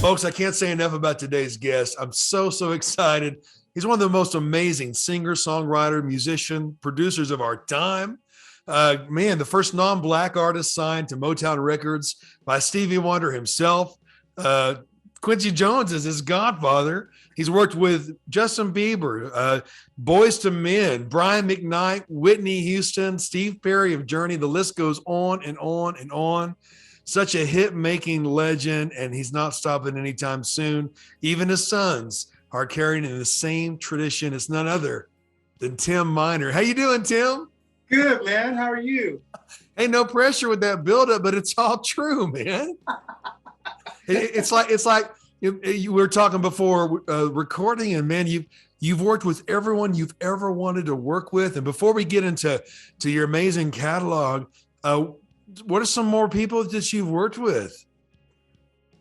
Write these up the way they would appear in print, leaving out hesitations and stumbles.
Folks, I can't say enough about today's guest. I'm so excited. He's one of the most amazing singer, songwriter, musician, producers of our time. Man, the first non-Black artist signed to Motown Records by Stevie Wonder himself. Quincy Jones is his godfather. He's worked with Justin Bieber, Boyz II Men, Brian McKnight, Whitney Houston, Steve Perry of Journey. The list goes on and on and on. Such a hit-making legend, and he's not stopping anytime soon. Even his sons are carrying in the same tradition. It's none other than Tim Miner. How you doing, Tim? Good, man. How are you? Hey, no pressure with that buildup, but it's all true, man. It's like you were talking before recording, and man, you've worked with everyone you've ever wanted to work with. And before we get into your amazing catalog, what are some more people that you've worked with?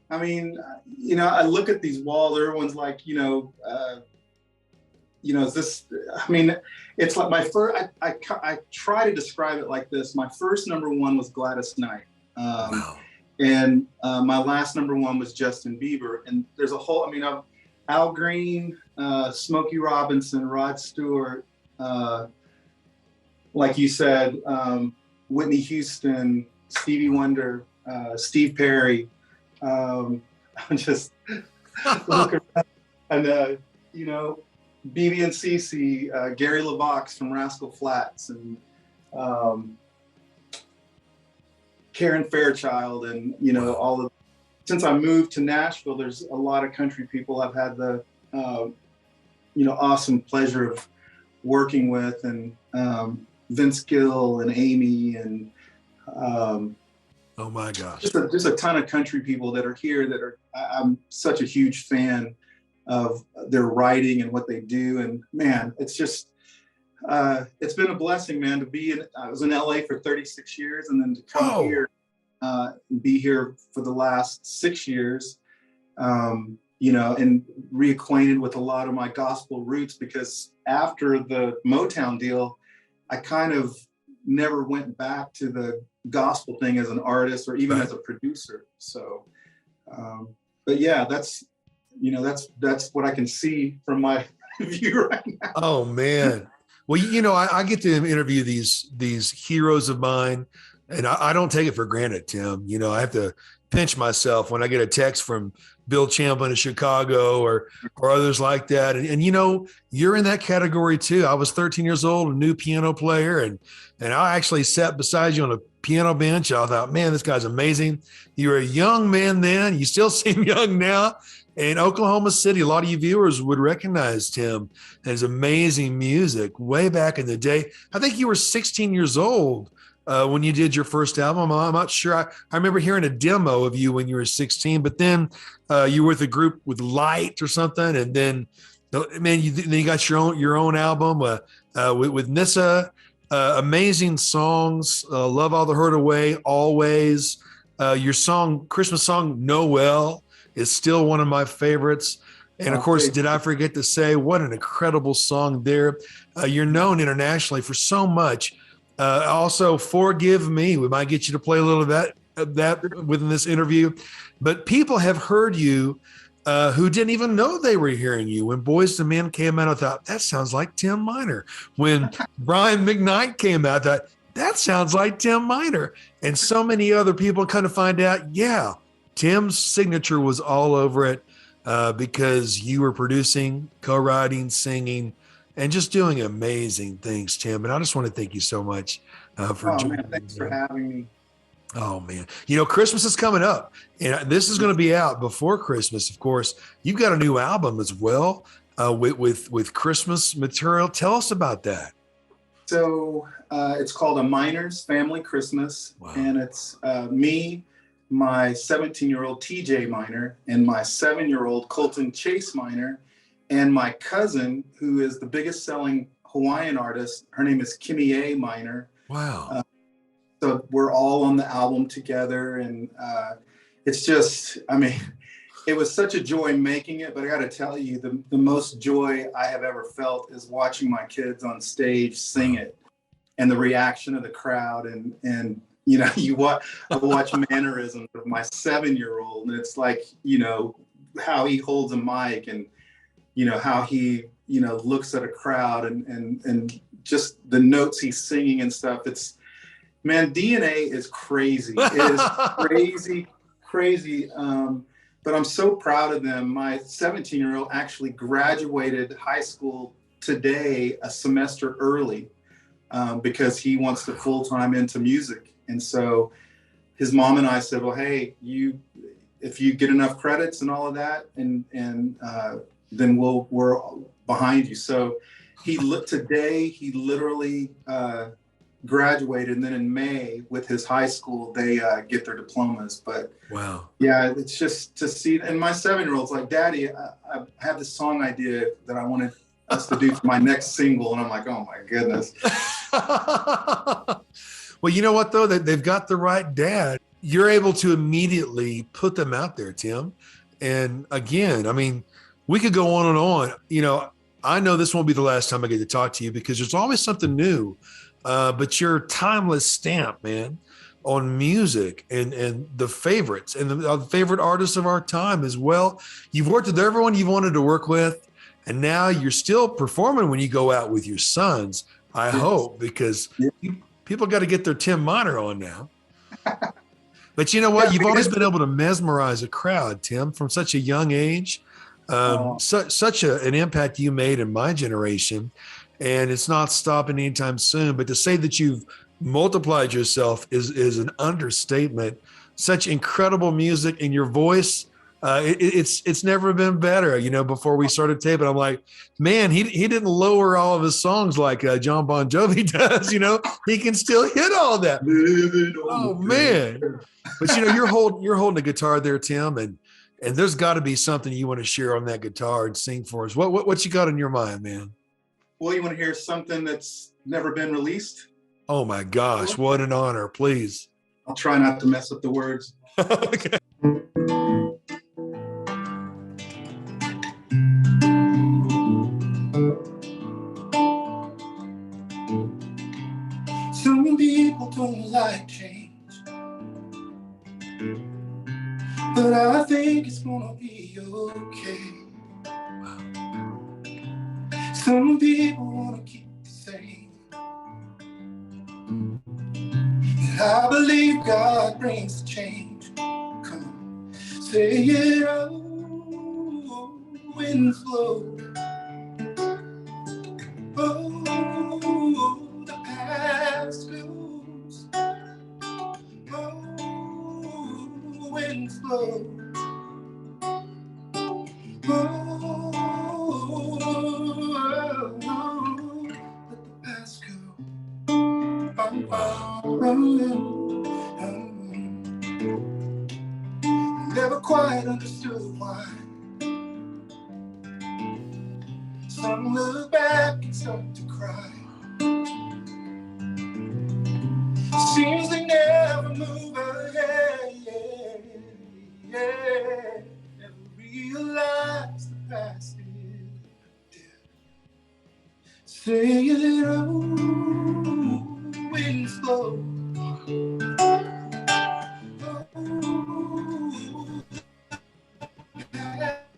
I mean, I look at these walls. Everyone's like, is this? I mean, it's like my first. I try to describe it like this. My first number one was Gladys Knight, Wow. and my last number one was Justin Bieber. And there's a whole. I mean, Al Green, Smokey Robinson, Rod Stewart, like you said. Whitney Houston, Stevie Wonder, Steve Perry. I'm just looking around, and BB and CeCe, Gary LaVox from Rascal Flatts, and Karen Fairchild, and all of. Since I moved to Nashville, there's a lot of country people I've had the awesome pleasure of working with, and Vince Gill and Amy, and oh my gosh, just a ton of country people that are here that are. I'm such a huge fan of their writing and what they do, and man, it's just it's been a blessing, man, to be in. I was in LA for 36 years, and then to come here, be here for the last 6 years, and reacquainted with a lot of my gospel roots, because after the Motown deal, I kind of never went back to the gospel thing as an artist or even as a producer. So, but yeah, that's what I can see from my view right now. Oh man. Well, I get to interview these heroes of mine, and I don't take it for granted, Tim. I have to pinch myself when I get a text from Bill Champlin of Chicago or others like that. And you're in that category too. I was 13 years old, a new piano player, and I actually sat beside you on a piano bench. I thought, man, this guy's amazing. You were a young man then. You still seem young now. In Oklahoma City, a lot of you viewers would recognize Tim and his amazing music way back in the day. I think you were 16 years old when you did your first album. I'm not sure. I remember hearing a demo of you when you were 16, but then you were with a group with Light or something, and then man, you got your own album with Nissa. Amazing songs. Love All the Hurt Away, Always. Your Christmas song Noel is still one of my favorites. And of course, did I forget to say, what an incredible song there. You're known internationally for so much. Also, Forgive Me. We might get you to play a little of that within this interview. But people have heard you who didn't even know they were hearing you. When Boyz II Men came out, I thought, that sounds like Tim Miner. When Brian McKnight came out, I thought, that sounds like Tim Miner. And so many other people kind of find out, yeah, Tim's signature was all over it because you were producing, co-writing, singing, and just doing amazing things, Tim. And I just want to thank you so much for joining me. Thanks for having me. Oh, man. Christmas is coming up, and this is going to be out before Christmas, of course. You've got a new album as well with Christmas material. Tell us about that. So it's called A Miner's Family Christmas, and it's me, my 17-year-old TJ Miner, and my 7-year-old Colton Chase Miner, and my cousin, who is the biggest selling Hawaiian artist. Her name is Kimmy A. Miner. Wow. So we're all on the album together, and it's just, I mean, it was such a joy making it, but I got to tell you, the most joy I have ever felt is watching my kids on stage sing it, and the reaction of the crowd, and I watch mannerisms of my 7-year-old, and it's like, how he holds a mic, and how he looks at a crowd, and just the notes he's singing and stuff. It's, man, DNA is crazy. It is crazy, crazy. But I'm so proud of them. My 17-year-old actually graduated high school today, a semester early, because he wants to full-time into music. And so his mom and I said, well, hey, if you get enough credits and all of that, and then we're behind you. So today he literally graduated, and then in May with his high school, they get their diplomas. But wow, yeah, it's just to see. And my 7-year-old's like, Daddy, I have this song idea that I wanted us to do for my next single. And I'm like, oh my goodness. Well, you know what though, that they've got the right dad. You're able to immediately put them out there, Tim. And again, I mean, we could go on and on. I know this won't be the last time I get to talk to you, because there's always something new. But your timeless stamp, man, on music and the favorites and the favorite artists of our time as well. You've worked with everyone you've wanted to work with, and now you're still performing when you go out with your sons, I hope, because people got to get their Tim Miner on now. But you know what? You've always been able to mesmerize a crowd, Tim, from such a young age. Such an impact you made in my generation, and it's not stopping anytime soon. But to say that you've multiplied yourself is an understatement. Such incredible music, and your voice, it's never been better. Before we started taping, I'm like, man, he didn't lower all of his songs like John Bon Jovi does. He can still hit all that. Oh man! But you're holding a guitar there, Tim, and there's got to be something you want to share on that guitar and sing for us. What you got in your mind, man? Well, you want to hear something that's never been released? Oh my gosh, what an honor, please. I'll try not to mess up the words. Okay. Some people don't like change, but I think it's gonna be okay. Some people wanna keep the same, but I believe God brings the change. Come on, say it out, winds blow. Oh, the past goes. Oh, winds blow. Let the past go. Never quite understood why some look back and start to cry. Seems they never move ahead. Never realize the past is dead. Say it out, winds blow.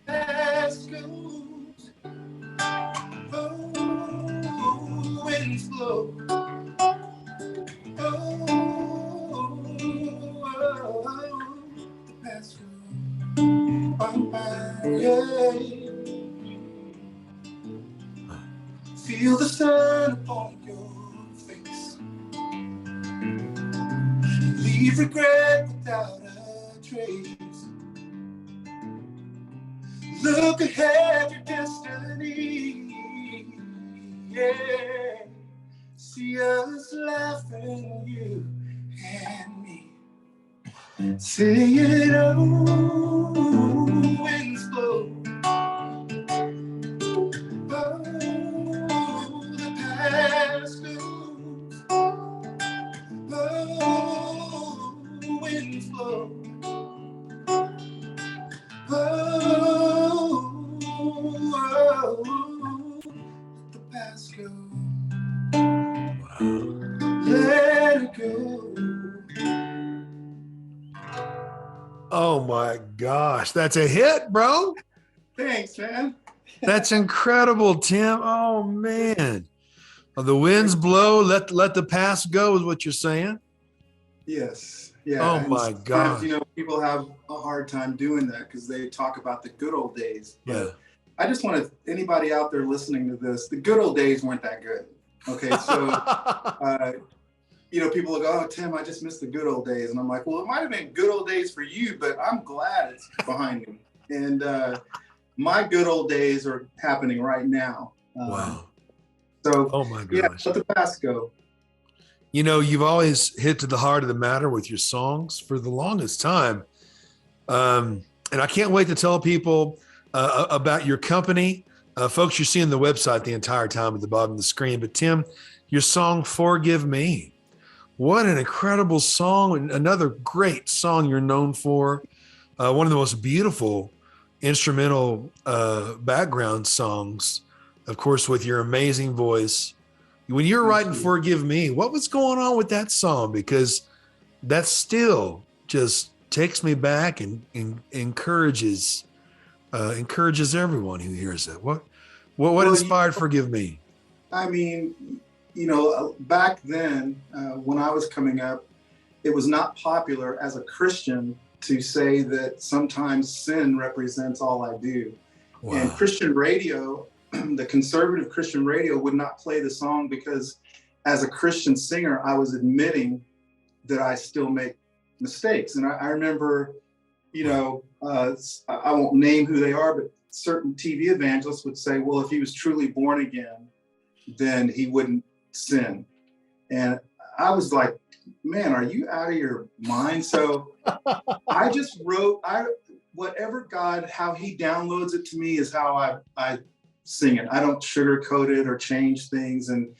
Past goes. Oh, winds blow. The past goes by. Feel the sun upon your face. Leave regret without a trace. Look ahead, your destiny. Yeah. See us laughing, you and me. Say it out, winds blow. Oh, the past goes. Oh, winds blow. Oh, let the past go. Let it go. Oh my gosh, that's a hit, bro. Thanks, man. That's incredible, Tim. Oh man. The winds blow, let the past go is what you're saying. Yes. Yeah. Oh And my sometimes, gosh. people have a hard time doing that because they talk about the good old days. Yeah. But I just want anybody out there listening to this, the good old days weren't that good. Okay. So, people will go, "Oh, Tim, I just missed the good old days." And I'm like, well, it might have been good old days for you, but I'm glad it's behind me. And my good old days are happening right now. Wow. So, Oh my yeah, gosh. let the past go. You've always hit to the heart of the matter with your songs for the longest time. And I can't wait to tell people about your company. Folks, you're seeing the website the entire time at the bottom of the screen. But Tim, your song, Forgive Me. What an incredible song. And another great song you're known for. One of the most beautiful instrumental background songs, of course, with your amazing voice. When you're Thank writing you. Forgive Me, what was going on with that song? Because that still just takes me back and encourages everyone who hears it. What Well, inspired Forgive Me? I mean, back then, when I was coming up, it was not popular as a Christian to say that sometimes sin represents all I do. Wow. And Christian radio, the conservative Christian radio would not play the song because as a Christian singer, I was admitting that I still make mistakes. And I remember, I won't name who they are, but certain TV evangelists would say, well, if he was truly born again, then he wouldn't sin. And I was like, man, are you out of your mind? So I just wrote, whatever God, how he downloads it to me is how I sing it. I don't sugarcoat it or change things. And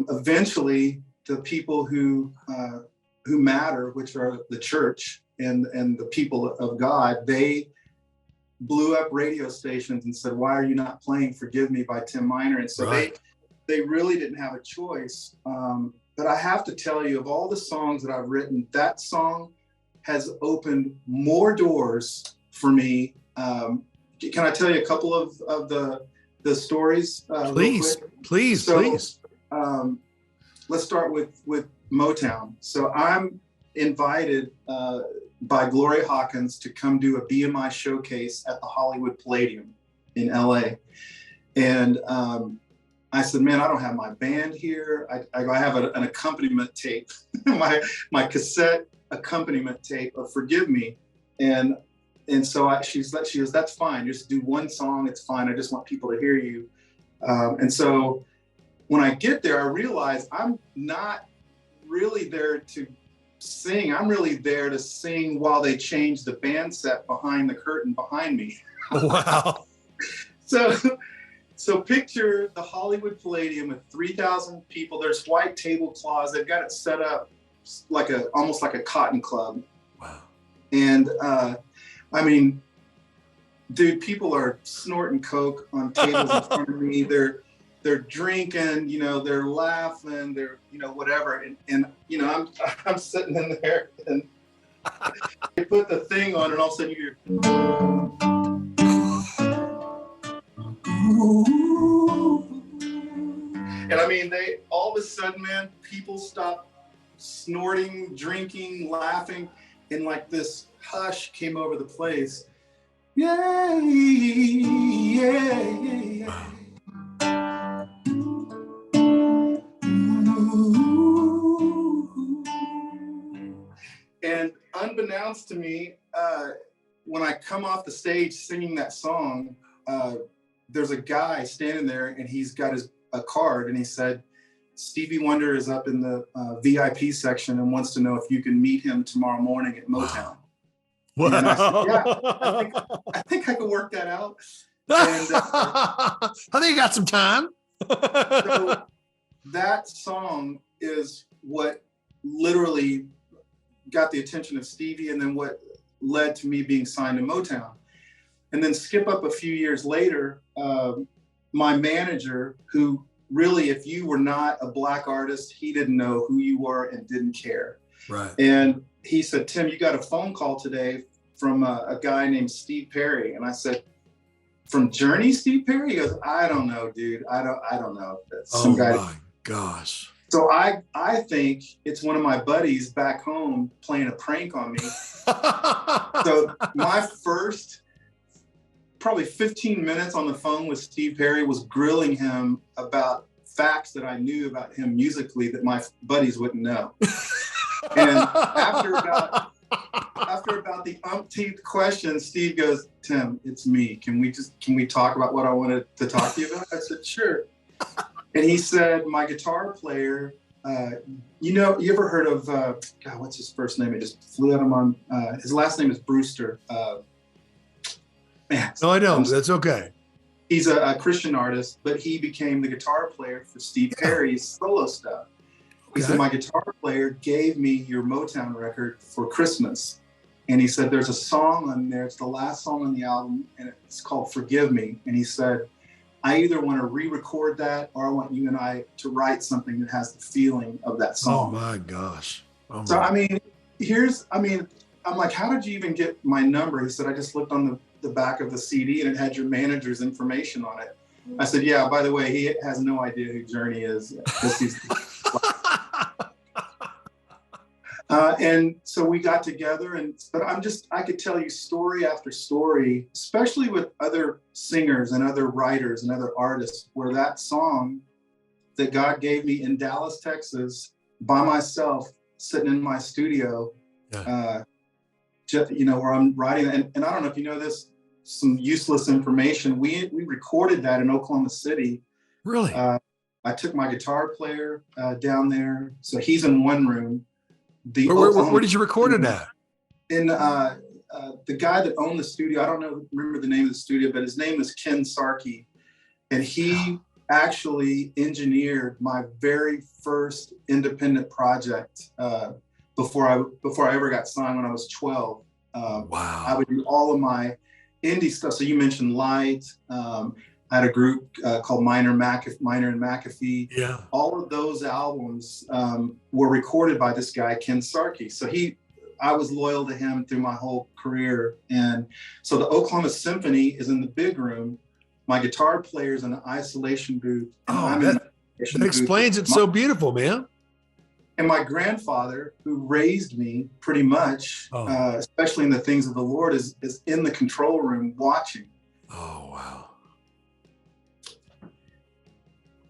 eventually the people who matter, which are the church and the people of God, they blew up radio stations and said, why are you not playing Forgive Me by Tim Miner? And so Right. they really didn't have a choice. But I have to tell you, of all the songs that I've written, that song has opened more doors for me. Can I tell you a couple of the stories? Please, please, So, please. Let's start with Motown. So I'm invited by Gloria Hawkins to come do a BMI showcase at the Hollywood Palladium in LA. And I said, man, I don't have my band here. I have an accompaniment tape, my cassette accompaniment tape of Forgive Me. And so she goes, that's fine. Just do one song. It's fine. I just want people to hear you. And so when I get there, I realize I'm not really there to sing. I'm really there to sing while they change the band set behind the curtain behind me. Wow. So picture the Hollywood Palladium with 3,000 people. There's white tablecloths. They've got it set up almost like a cotton club. Wow. And I mean, dude, people are snorting coke on tables in front of me. They're drinking, they're laughing, they're, whatever. And I'm sitting in there and they put the thing on and all of a sudden you hear, and I mean, all of a sudden, man, people stop snorting, drinking, laughing, and like this hush came over the place. Yeah, yeah, yeah. And unbeknownst to me, when I come off the stage singing that song, there's a guy standing there and he's got a card and he said, Stevie Wonder is up in the VIP section and wants to know if you can meet him tomorrow morning at Motown. Wow. And I said, yeah, I think I could work that out. And I think you got some time. So that song is what literally got the attention of Stevie and then what led to me being signed to Motown. And then skip up a few years later, my manager, who really, if you were not a Black artist, he didn't know who you were and didn't care. Right. And he said, Tim, you got a phone call today from a guy named Steve Perry. And I said, from Journey, Steve Perry? He goes, I don't know, dude. I don't know. That's some guy. My gosh. So I think it's one of my buddies back home playing a prank on me. So my first probably 15 minutes on the phone with Steve Perry was grilling him about facts that I knew about him musically that my buddies wouldn't know. And after about the umpteenth question, Steve goes, Tim, it's me. Can we talk about what I wanted to talk to you about? I said, sure. And he said, my guitar player, you ever heard of, God, what's his first name? It just flew out of my, his last name is Brewster. Man, no, I don't. That's okay. He's a Christian artist, but he became the guitar player for Steve Perry's solo stuff. He said, my guitar player gave me your Motown record for Christmas. And he said, there's a song on there. It's the last song on the album, and it's called Forgive Me. And he said, I either want to re-record that or I want you and I to write something that has the feeling of that song. Oh, my gosh. So, I mean, I'm like, how did you even get my number? He said, I just looked on the back of the CD and it had your manager's information on it. I said, yeah, by the way, he has no idea who Journey is. And so we got together, but I could tell you story after story, especially with other singers and other writers and other artists, where that song that God gave me in Dallas, Texas, by myself, sitting in my studio, where I'm writing, and I don't know if you know this, some useless information. We recorded that in Oklahoma City. Really? I took my guitar player down there, so he's in one room. Where did you record it at? In the guy that owned the studio, I don't remember the name of the studio, but his name is Ken Sarkey, and he actually engineered my very first independent project before I ever got signed when I was 12. Wow! I would do all of my indie stuff. So you mentioned Light. I had a group called Minor and McAfee. Yeah. All of those albums were recorded by this guy, Ken Sarkey. So I was loyal to him through my whole career. And so the Oklahoma Symphony is in the big room. My guitar player's in an isolation booth. That explains it so beautiful, man. And my grandfather, who raised me pretty much, especially in the things of the Lord, is in the control room watching. Oh, wow.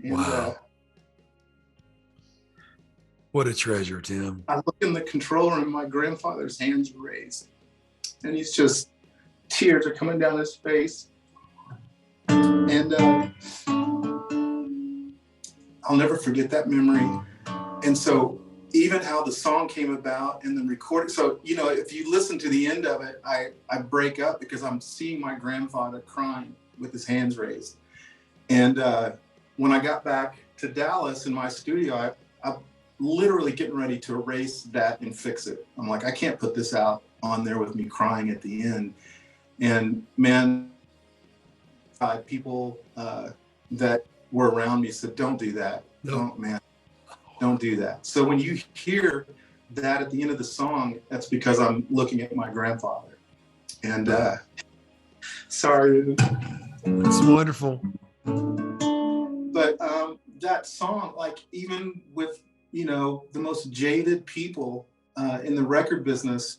And, wow. What a treasure, Tim. I look in the control room, my grandfather's hands are raised. And he's just, tears are coming down his face. And I'll never forget that memory. And so even how the song came about and then recorded. So, if you listen to the end of it, I break up because I'm seeing my grandfather crying with his hands raised. And when I got back to Dallas in my studio, I'm literally getting ready to erase that and fix it. I'm like, I can't put this out on there with me crying at the end. And man, people that were around me said, don't do that. No. Don't do that. So when you hear that at the end of the song, that's because I'm looking at my grandfather. And sorry. It's wonderful. But that song, like even with, the most jaded people in the record business,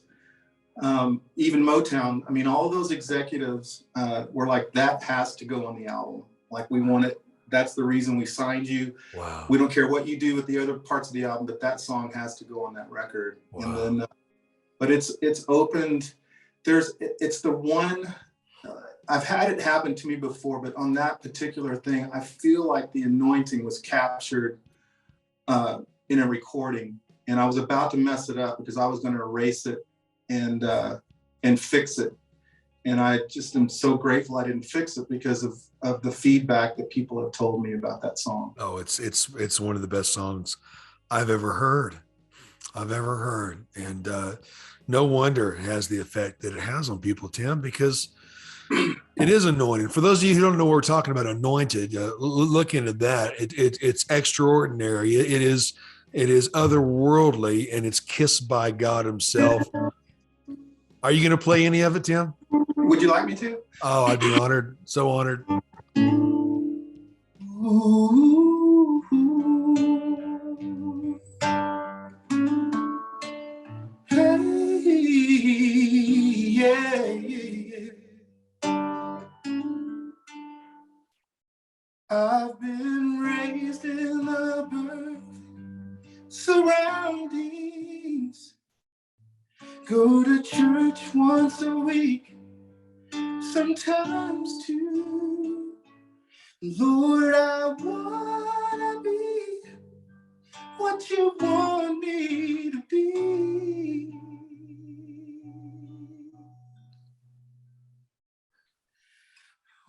even Motown, I mean, all those executives were like, that has to go on the album. Like, we want it. That's the reason we signed you. Wow. We don't care what you do with the other parts of the album, but that song has to go on that record. Wow. And then, but it's opened. It's the one. I've had it happen to me before, but on that particular thing, I feel like the anointing was captured in a recording, and I was about to mess it up because I was going to erase it and fix it. And I just am so grateful I didn't fix it because of the feedback that people have told me about that song. Oh, it's one of the best songs I've ever heard. And no wonder it has the effect that it has on people, Tim, because it is anointed. For those of you who don't know what we're talking about, anointed, look into that. It's extraordinary. It is otherworldly, and it's kissed by God himself. Are you going to play any of it, Tim? Would you like me to? Oh, I'd be honored. So honored. Ooh, hey, yeah, yeah. I've been raised in the birth surroundings. Go to church once a week, sometimes two. Lord, I wanna be what you want me to be.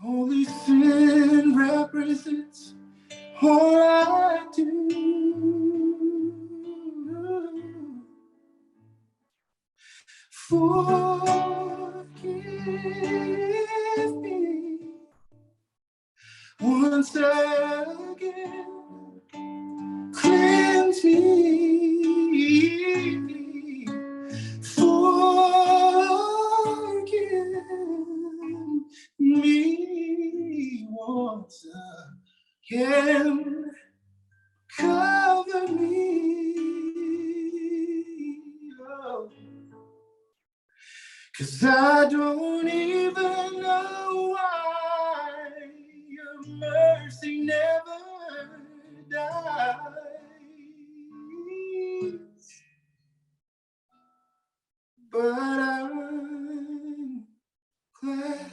Holy sin represents all I do. Forgive me once again. Cleanse me. Forgive me once again. Cover me. Oh. 'Cause I don't even know why your mercy never dies. But I'm glad.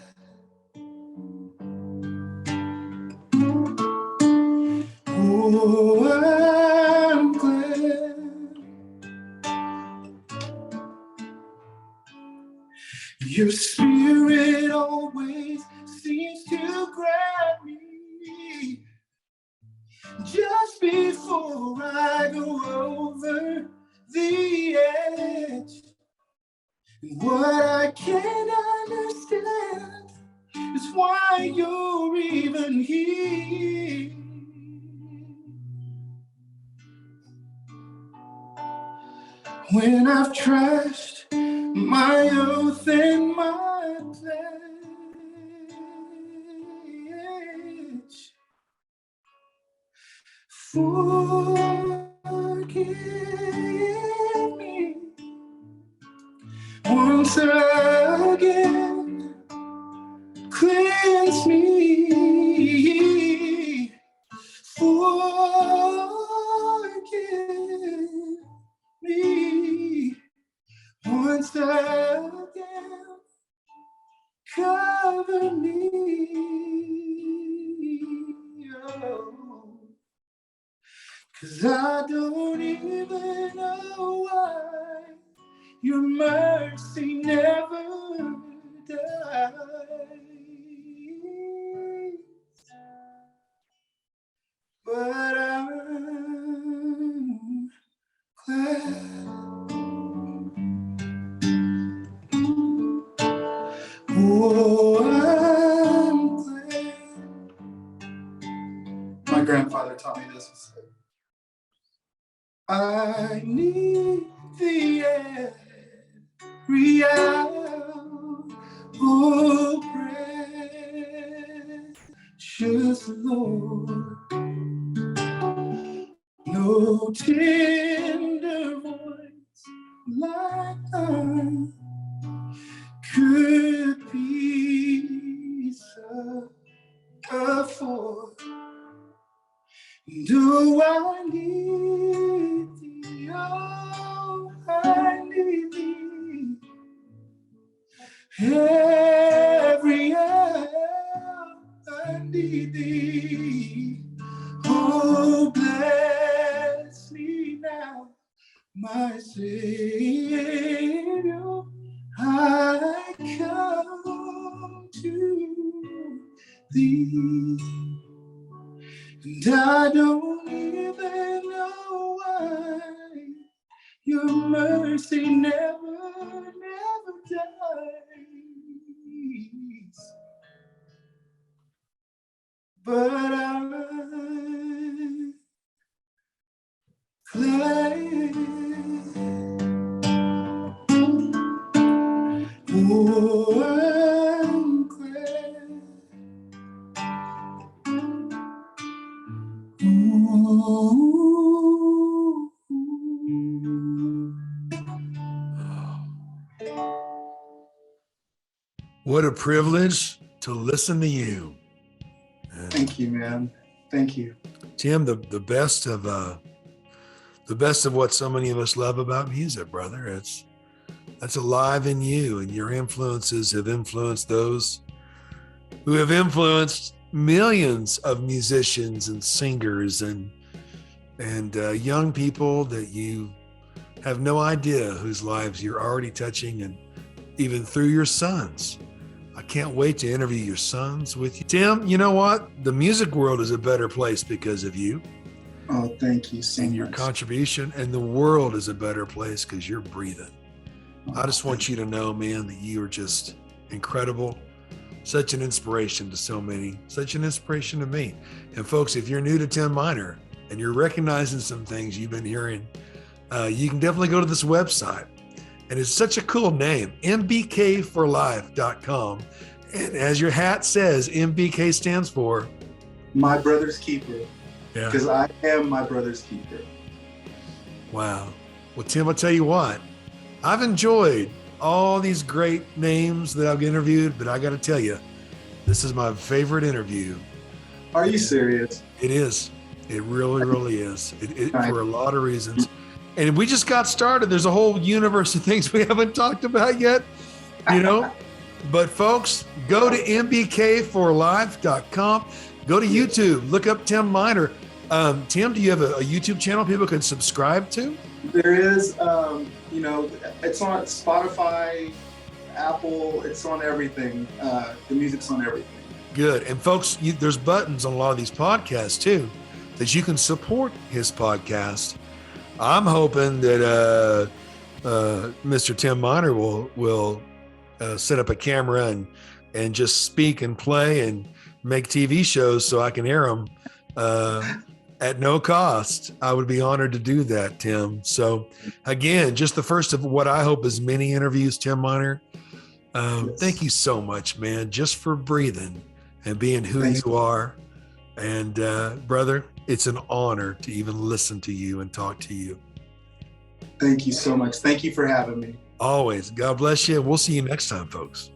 Oh, I'm glad. Your spirit always seems to grab me just before I go over the edge. And what I can't understand is why you're even here. When I've trashed my oath and my pledge, forgive me once again. Cleanse me. Forgive me once again. Cover me. Oh. 'Cause I don't even know why your mercy never dies. But I'm glad. Oh, I'm glad. My grandfather taught me this. I need the every hour, oh precious Lord. No tender voice like thine could be afford. Do I need thee? Oh, I need thee. Every hour I need thee. Oh, bless me now, my Savior. I come to thee. And I don't even know why your mercy never dies. But I'm glad. Oh, I'm glad. Ooh. What a privilege to listen to you. Thank you, man. Thank you. Tim, the best of what so many of us love about music, brother. That's alive in you, and your influences have influenced those who have influenced millions of musicians and singers and young people that you have no idea whose lives you're already touching, and even through your sons. I can't wait to interview your sons with you. Tim, you know what? The music world is a better place because of you. Oh, thank you so much. And your contribution, and the world is a better place because you're breathing. I just want you to know, man, that you are just incredible. Such an inspiration to so many, such an inspiration to me. And folks, if you're new to Tim Miner and you're recognizing some things you've been hearing, you can definitely go to this website. And it's such a cool name, mbkforlife.com. And as your hat says, MBK stands for my brother's keeper. Yeah. Because I am my brother's keeper. Wow. Well, Tim, I'll tell you what, I've enjoyed all these great names that I've interviewed, but I got to tell you, this is my favorite interview. Are you serious? It is. It really, really is. For a lot of reasons. And we just got started. There's a whole universe of things we haven't talked about yet, you know. But folks, go to mbkforlife.com. Go to YouTube. Look up Tim Miner. Tim, do you have a YouTube channel people can subscribe to? There is. It's on Spotify, Apple. It's on everything. The music's on everything. Good. And folks, there's buttons on a lot of these podcasts too that you can support his podcast. I'm hoping that Mr. Tim Miner will set up a camera and just speak and play and make TV shows so I can air them at no cost. I would be honored to do that, Tim. So again, just the first of what I hope is many interviews, Tim Miner. Yes. Thank you so much, man, just for breathing and being who you are. And brother, it's an honor to even listen to you and talk to you. Thank you so much. Thank you for having me. Always. God bless you. We'll see you next time, folks.